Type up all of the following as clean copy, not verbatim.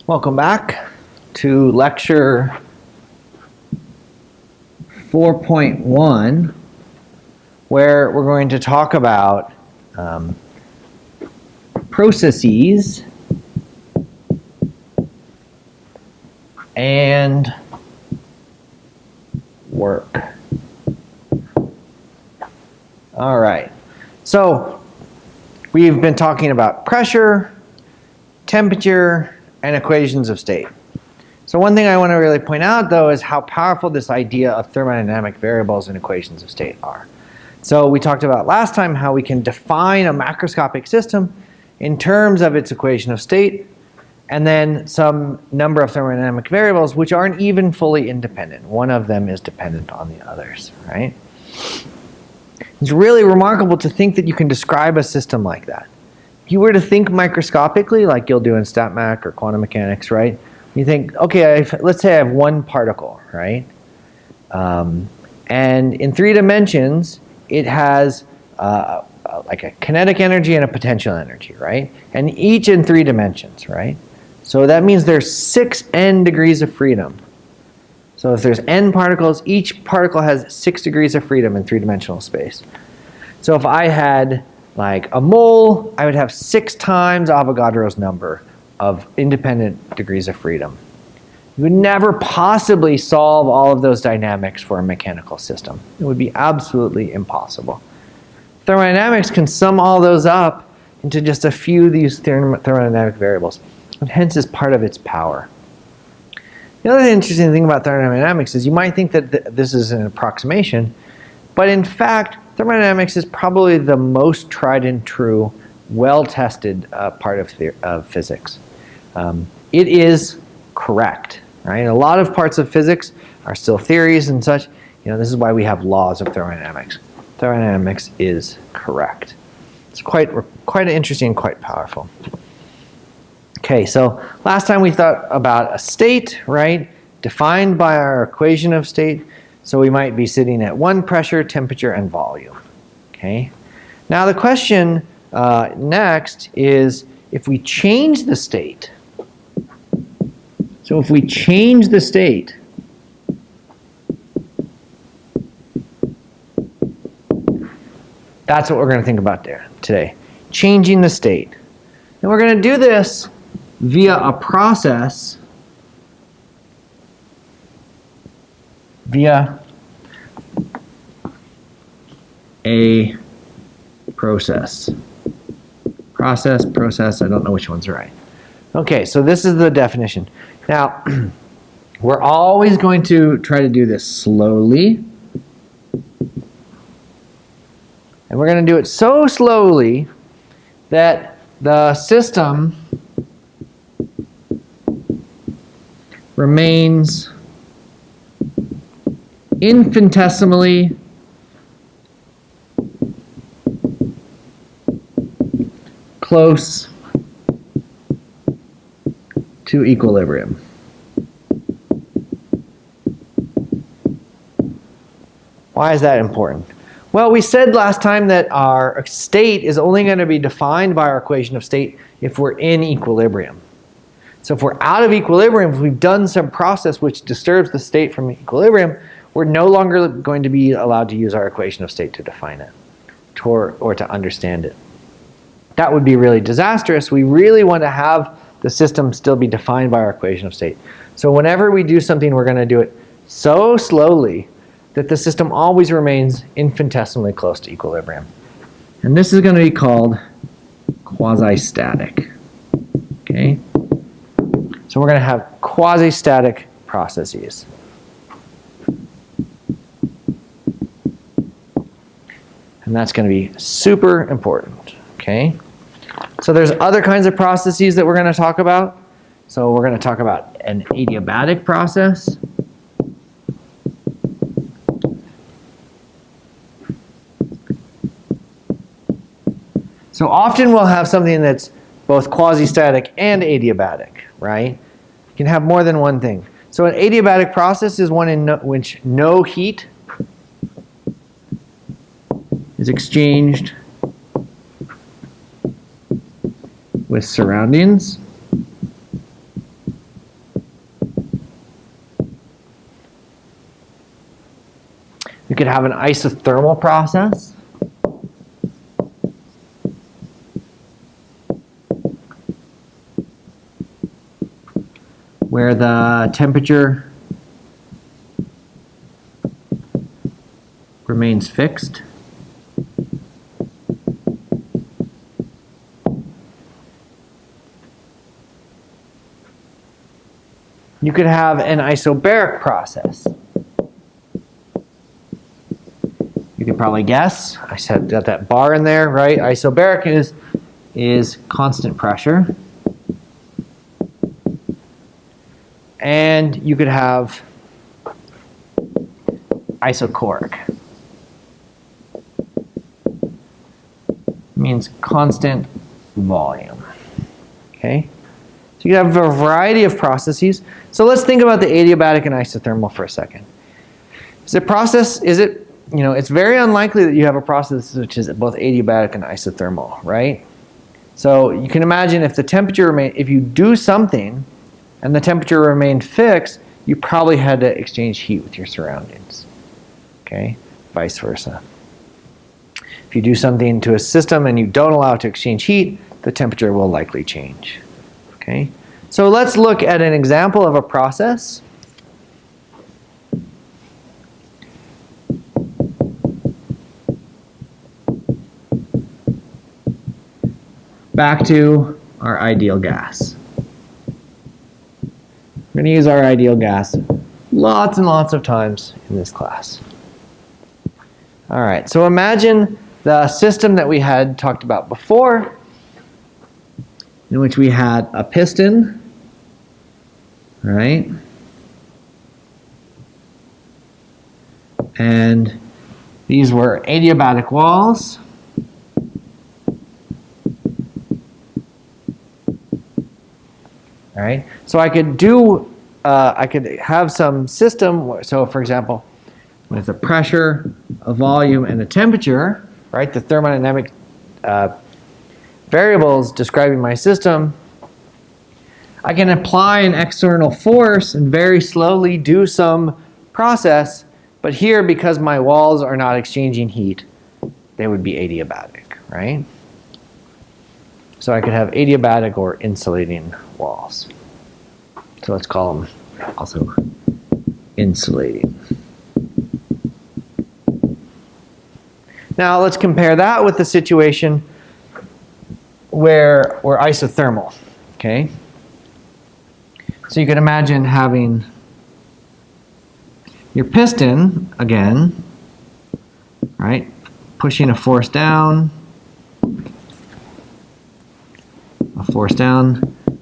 Welcome back to lecture 4.1, where we're going to talk about processes and work. All right, so we've been talking about pressure, temperature, and equations of state. So one thing I want to really point out, though, is how powerful this idea of thermodynamic variables and equations of state are. So we talked about last time how we can define a macroscopic system in terms of its equation of state, and then some number of thermodynamic variables which aren't even fully independent. One of them is dependent on the others, right? It's really remarkable to think that you can describe a system like that. If you were to think microscopically, like you'll do in StatMech or quantum mechanics, right? You think, okay, let's say I have one particle, right? And in 3 dimensions, it has like a kinetic energy and a potential energy, right? And each in 3 dimensions, right? So that means there's 6 n degrees of freedom. So if there's n particles, each particle has 6 degrees of freedom in 3-dimensional space. So if I had like a mole, I would have 6 times Avogadro's number of independent degrees of freedom. You would never possibly solve all of those dynamics for a mechanical system. It would be absolutely impossible. Thermodynamics can sum all those up into just a few of these thermodynamic variables, and hence is part of its power. The other interesting thing about thermodynamics is you might think that this is an approximation, but in fact, thermodynamics is probably the most tried and true, well-tested part of physics. It is correct, right? A lot of parts of physics are still theories and such. You know, this is why we have laws of thermodynamics. Thermodynamics is correct. It's quite interesting and quite powerful. Okay, so last time we thought about a state, right? Defined by our equation of state. So we might be sitting at 1 pressure, temperature, and volume. Okay. Now the question next is if we change the state. So if we change the state, that's what we're going to think about there today. Changing the state. And we're going to do this via a process, via a process. Process, I don't know which one's right. Okay, so this is the definition. Now, we're always going to try to do this slowly. And we're going to do it so slowly that the system remains infinitesimally close to equilibrium. Why is that important? Well, we said last time that our state is only going to be defined by our equation of state if we're in equilibrium. So if we're out of equilibrium, if we've done some process which disturbs the state from equilibrium, we're no longer going to be allowed to use our equation of state to define it or to understand it. That would be really disastrous. We really want to have the system still be defined by our equation of state. So whenever we do something, we're going to do it so slowly that the system always remains infinitesimally close to equilibrium. And this is going to be called quasi-static. Okay? So we're going to have quasi-static processes. And that's going to be super important. Okay? So there's other kinds of processes that we're going to talk about. So we're going to talk about an adiabatic process. So often we'll have something that's both quasi-static and adiabatic, right? You can have more than one thing. So an adiabatic process is one in which no heat is exchanged with surroundings. could have an isothermal process. Where the temperature remains fixed. You could have an isobaric process. You could probably guess. I said got that bar in there, right? Isobaric is constant pressure. And you could have isochoric. Means constant volume. Okay? So you have a variety of processes. So let's think about the adiabatic and isothermal for a second. It's very unlikely that you have a process which is both adiabatic and isothermal, right? So you can imagine if the temperature if you do something and the temperature remained fixed, you probably had to exchange heat with your surroundings. Okay? Vice versa. If you do something to a system and you don't allow it to exchange heat, the temperature will likely change. Okay? So let's look at an example of a process. Back to our ideal gas. We're going to use our ideal gas lots and lots of times in this class. All right, so imagine the system that we had talked about before, in which we had a piston, right? And these were adiabatic walls. All right, so I could have some system. So, for example, with a pressure, a volume, and a temperature, right? The thermodynamic variables describing my system. I can apply an external force and very slowly do some process. But here, because my walls are not exchanging heat, they would be adiabatic, right? So I could have adiabatic or insulating walls. So let's call them also insulating. Now let's compare that with the situation where we're isothermal, okay? So you can imagine having your piston, again, right? Pushing a force down,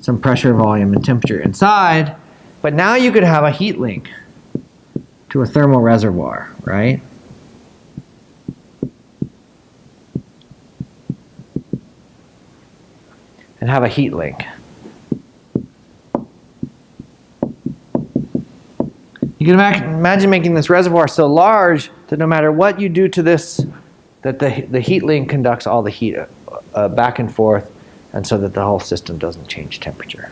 some pressure, volume, and temperature inside. But now you could have a heat link to a thermal reservoir, right? And have a heat link. You can imagine making this reservoir so large that no matter what you do to this, that the heat link conducts all the heat back and forth, and so that the whole system doesn't change temperature.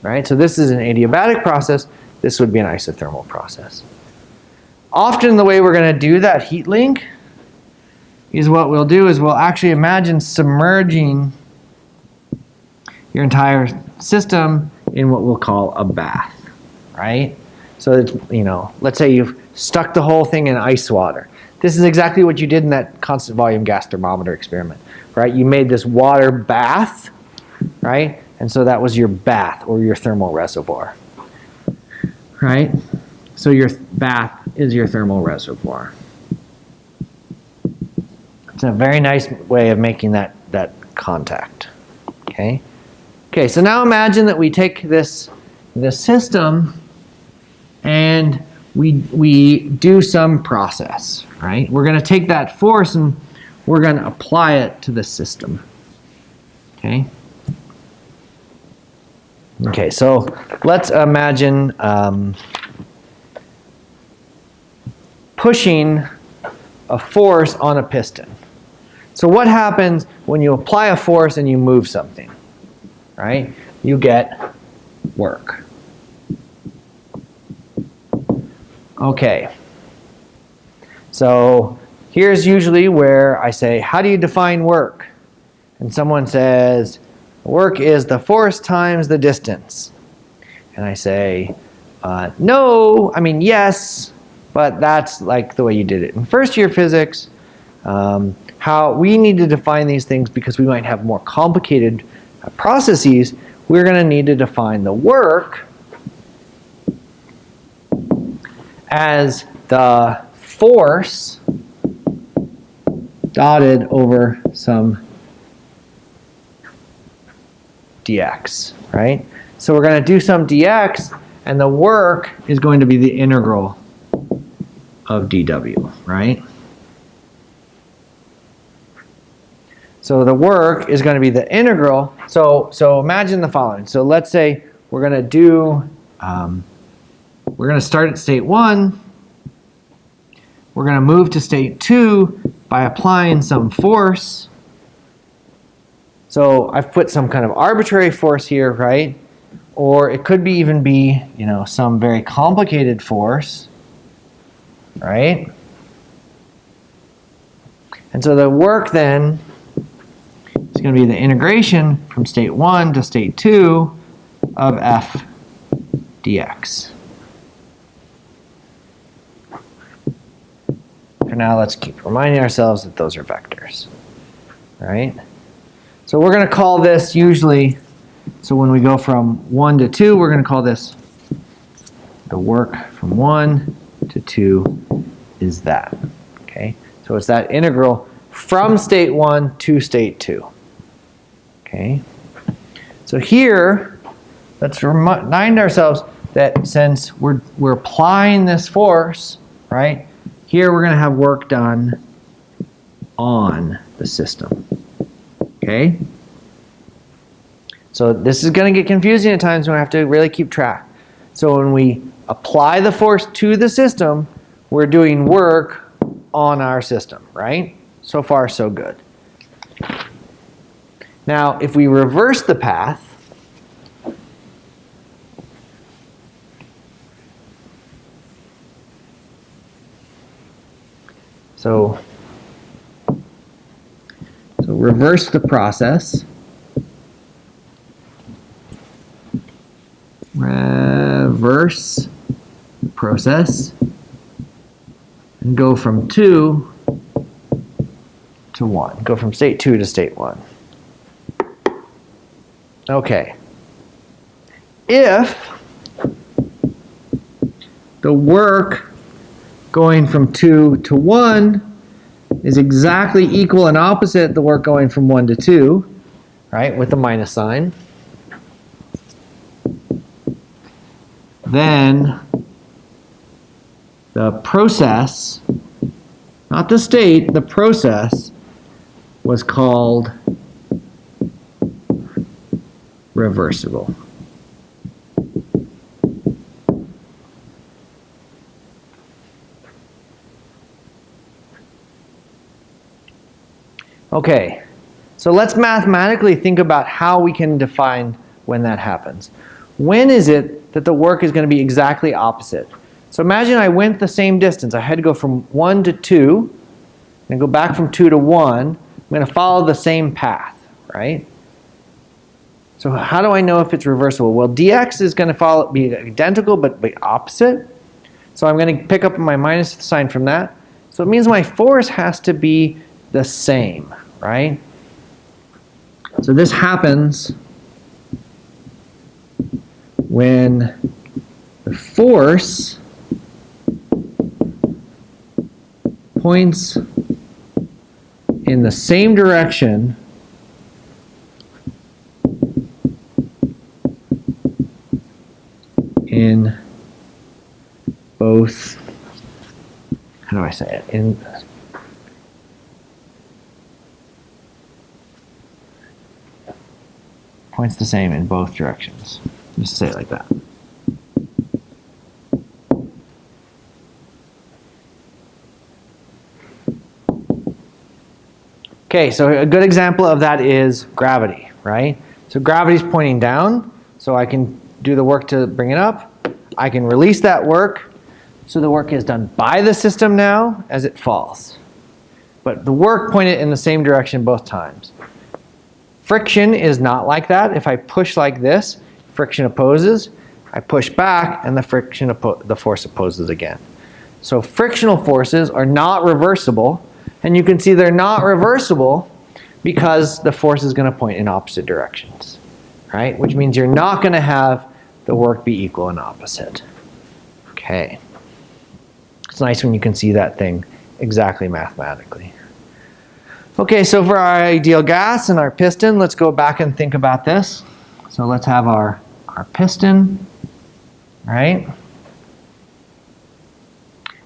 Right? So this is an adiabatic process. This would be an isothermal process. Often the way we're going to do that heat link is what we'll do is we'll actually imagine submerging your entire system in what we'll call a bath, right? So it's, let's say you've stuck the whole thing in ice water. This is exactly what you did in that constant volume gas thermometer experiment, right? You made this water bath, right? And so that was your bath or your thermal reservoir, right? So your bath is your thermal reservoir. It's a very nice way of making that contact, okay? Okay, so now imagine that we take this system and we do some process, right? We're going to take that force and we're going to apply it to the system, okay? Okay, so let's imagine pushing a force on a piston. So what happens when you apply a force and you move something, right? You get work. Okay. So here's usually where I say, how do you define work? And someone says, work is the force times the distance. And I say, no, I mean yes, but that's like the way you did it in first year physics. How we need to define these things because we might have more complicated processes. We're going to need to define the work as the force dotted over some dx, right? So we're going to do some dx, and the work is going to be the integral of dw, right? So the work is going to be the integral. So imagine the following. So let's say we're going to do, we're going to start at state 1. We're going to move to state 2 by applying some force. So I've put some kind of arbitrary force here, right? Or it could be even be, you know, some very complicated force, right? And so the work then is going to be the integration from state 1 to state 2 of f dx. For now, let's keep reminding ourselves that those are vectors, right? So we're going to call this usually, so when we go from 1 to 2, we're going to call this the work from 1 to 2 is that, okay? So it's that integral from state 1 to state 2, okay? So here, let's remind ourselves that since we're applying this force, right? Here we're going to have work done on the system, okay? So this is going to get confusing at times when we have to really keep track. So when we apply the force to the system, we're doing work on our system, right? So far, so good. Now, if we reverse the path, so reverse the process. Reverse the process and go from 2 to 1. Go from state 2 to state 1. Okay. If the work going from 2 to 1 is exactly equal and opposite the work going from 1 to 2, right, with the minus sign, then the process, not the state, the process was called reversible. Okay, so let's mathematically think about how we can define when that happens. When is it that the work is going to be exactly opposite? So imagine I went the same distance. I had to go from 1 to 2 and go back from 2 to 1. I'm going to follow the same path, right? So how do I know if it's reversible? Well, dx is going to be identical but be opposite. So I'm going to pick up my minus sign from that. So it means my force has to be the same, right? So this happens when the force points in the same direction in both, how do I say it? Points the same in both directions. Just say it like that. Okay, so a good example of that is gravity, right? So gravity's pointing down, so I can do the work to bring it up. I can release that work. So the work is done by the system now as it falls. But the work pointed in the same direction both times. Friction is not like that. If I push like this, friction opposes. I push back, and the force opposes again. So frictional forces are not reversible, and you can see they're not reversible because the force is going to point in opposite directions, right? Which means you're not going to have the work be equal and opposite. Okay. It's nice when you can see that thing exactly mathematically. Okay, so for our ideal gas and our piston, let's go back and think about this. So let's have our piston, right?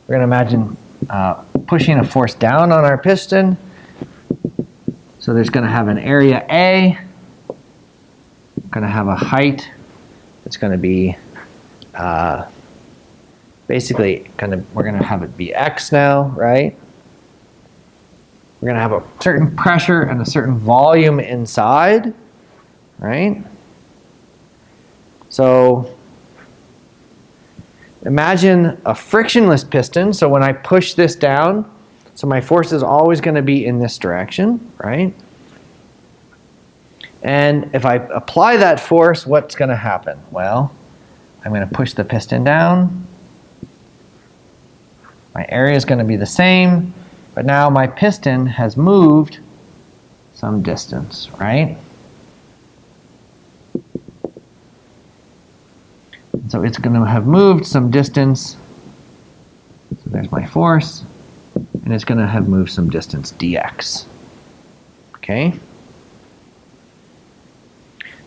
We're going to imagine pushing a force down on our piston. So there's going to have an area A, going to have a height that's going to be basically we're going to have it be x now, right? We're going to have a certain pressure and a certain volume inside, right? So imagine a frictionless piston. So when I push this down, so my force is always going to be in this direction, right? And if I apply that force, what's going to happen? Well, I'm going to push the piston down. My area is going to be the same, but now my piston has moved some distance, right? So it's going to have moved some distance. So there's my force, and it's going to have moved some distance dx. Okay?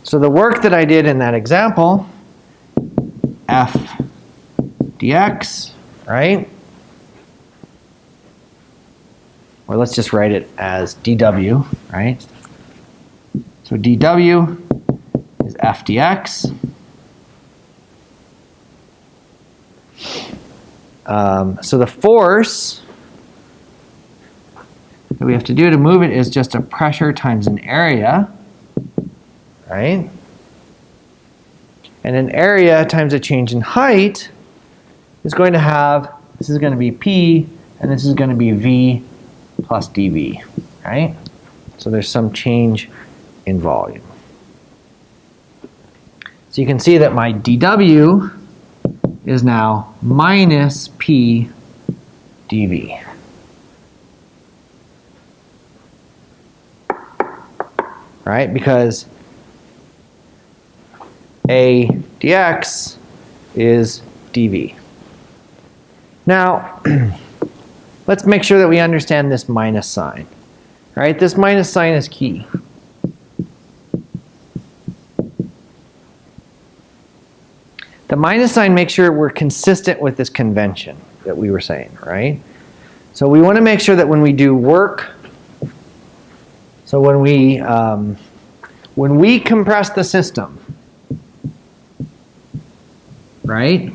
So the work that I did in that example, F dx, right? Or let's just write it as dw, right? So dw is F dx. So the force that we have to do to move it is just a pressure times an area, right? And an area times a change in height is going to have, this is going to be P, and this is going to be V plus dV, right? So there's some change in volume. So you can see that my dW is now minus P dV. Right? Because A dx is dV. Now, let's make sure that we understand this minus sign. Right? This minus sign is key. The minus sign makes sure we're consistent with this convention that we were saying, right? So we want to make sure that when we do work, so when we compress the system, right?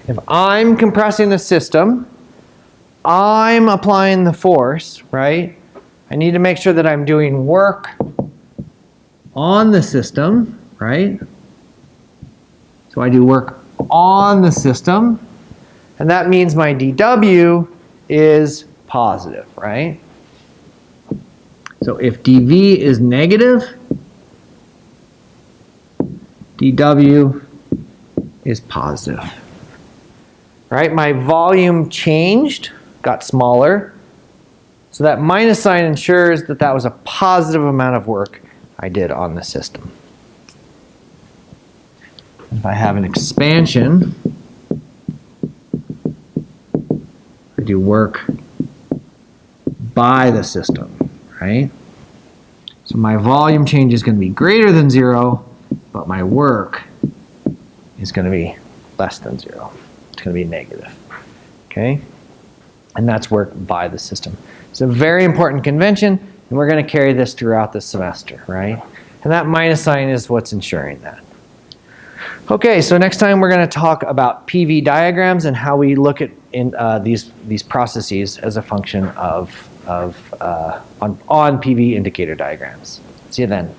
If I'm compressing the system, I'm applying the force, right? I need to make sure that I'm doing work on the system, right? So I do work on the system, and that means my dW is positive, right? So if dV is negative, dW is positive. Right? My volume changed, got smaller. So that minus sign ensures that that was a positive amount of work I did on the system. If I have an expansion, I do work by the system, right? So my volume change is going to be greater than 0, but my work is going to be less than 0. It's going to be negative, okay? And that's work by the system. It's a very important convention, and we're going to carry this throughout the semester, right? And that minus sign is what's ensuring that. Okay, so next time we're going to talk about PV diagrams and how we look at these processes as a function of on PV indicator diagrams. See you then.